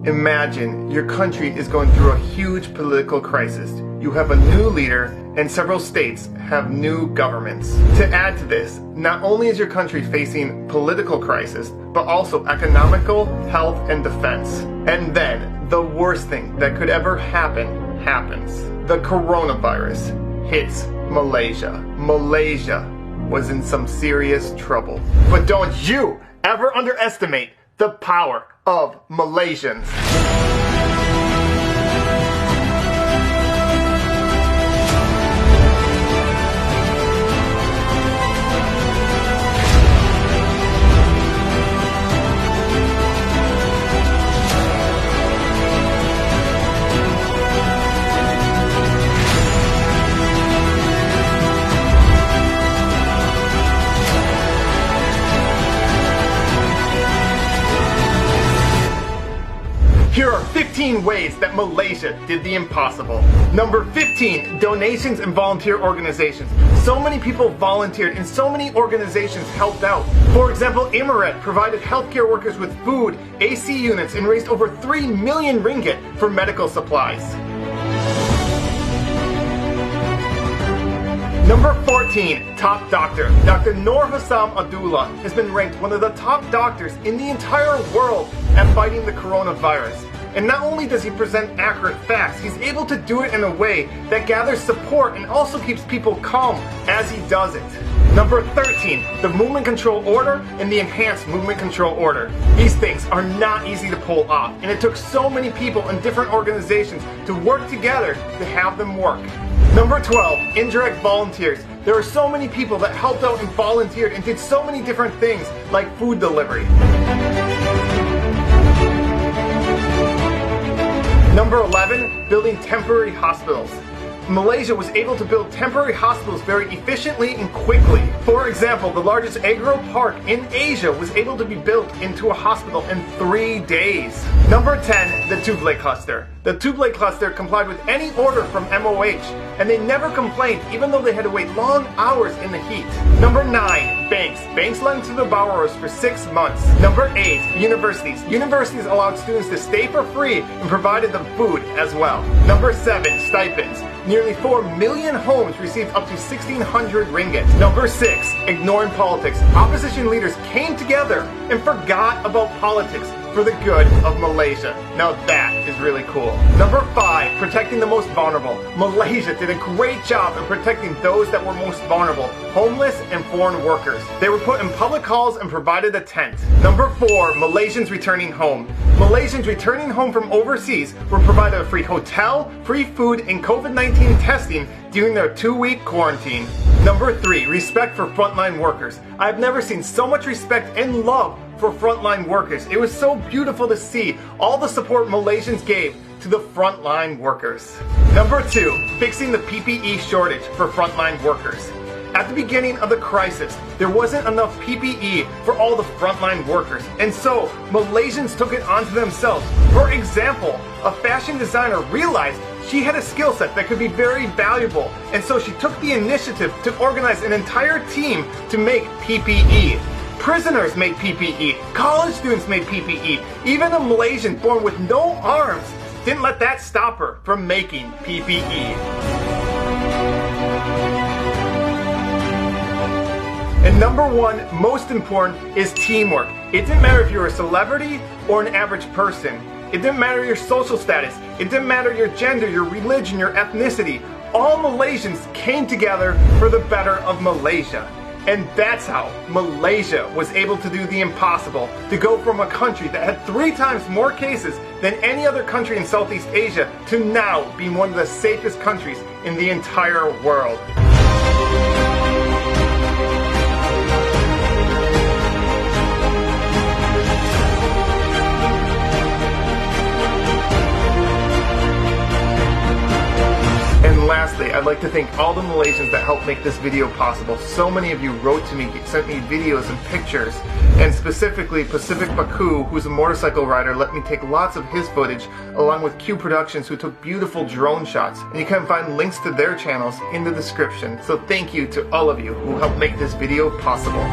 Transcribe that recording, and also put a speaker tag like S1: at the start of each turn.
S1: Imagine your country is going through a huge political crisis. You have a new leader and several states have new governments. To add to this, not only is your country facing political crisis, but also economical, health, and defense. And then, the worst thing that could ever happen happens. The coronavirus hits Malaysia. Malaysia was in some serious trouble. But don't you ever underestimate the power of Malaysians. Here are 15 ways that Malaysia did the impossible. Number 15, donations and volunteer organizations. So many people volunteered and so many organizations helped out. For example, Emirat provided healthcare workers with food, AC units, and raised over 3 million ringgit for medical supplies. Number 14, top doctor. Dr. Noor Hassam Abdullah has been ranked one of the top doctors in the entire world at fighting the coronavirus. And not only does he present accurate facts, he's able to do it in a way that gathers support and also keeps people calm as he does it. Number 13, the movement control order and the enhanced movement control order. These things are not easy to pull off, and it took so many people in different organizations to work together to have them work. Number 12, indirect volunteers. There are so many people that helped out and volunteered and did so many different things like food delivery. Number 11, building temporary hospitals. Malaysia was able to build temporary hospitals very efficiently and quickly. For example, the largest agro park in Asia was able to be built into a hospital in 3 days. Number 10, the Tublai cluster. The Tublai cluster complied with any order from MOH, and they never complained even though they had to wait long hours in the heat. Number 9, banks. Banks lent to the borrowers for 6 months. Number 8, universities. Universities allowed students to stay for free and provided them food as well. Number 7, stipends. Nearly 4 million homes received up to 1,600 ringgit. Number 6, ignoring politics. Opposition leaders came together and forgot about politics for the good of Malaysia. Now that is really cool. Number 5, protecting the most vulnerable. Malaysia did a great job in protecting those that were most vulnerable, homeless and foreign workers. They were put in public halls and provided a tent. Number 4, Malaysians returning home. Malaysians returning home from overseas were provided a free hotel, free food, and COVID-19 testing during their 2-week quarantine. Number 3, respect for frontline workers. I've never seen so much respect and love for frontline workers. It was so beautiful to see all the support Malaysians gave to the frontline workers. Number 2, fixing the PPE shortage for frontline workers. At the beginning of the crisis, there wasn't enough PPE for all the frontline workers, and so Malaysians took it onto themselves. For example, a fashion designer realized she had a skill set that could be very valuable, and so she took the initiative to organize an entire team to make PPE. Prisoners made PPE, college students made PPE, even a Malaysian born with no arms didn't let that stop her from making PPE. And number 1, most important, is teamwork. It didn't matter if you were a celebrity or an average person. It didn't matter your social status. It didn't matter your gender, your religion, your ethnicity. All Malaysians came together for the better of Malaysia. And that's how Malaysia was able to do the impossible, to go from a country that had 3 times more cases than any other country in Southeast Asia to now being one of the safest countries in the entire world. And lastly, I'd like to thank all the Malaysians that helped make this video possible. So many of you wrote to me, sent me videos and pictures, and specifically Pacific Baku, who's a motorcycle rider, let me take lots of his footage, along with Q Productions, who took beautiful drone shots. And you can find links to their channels in the description. So thank you to all of you who helped make this video possible.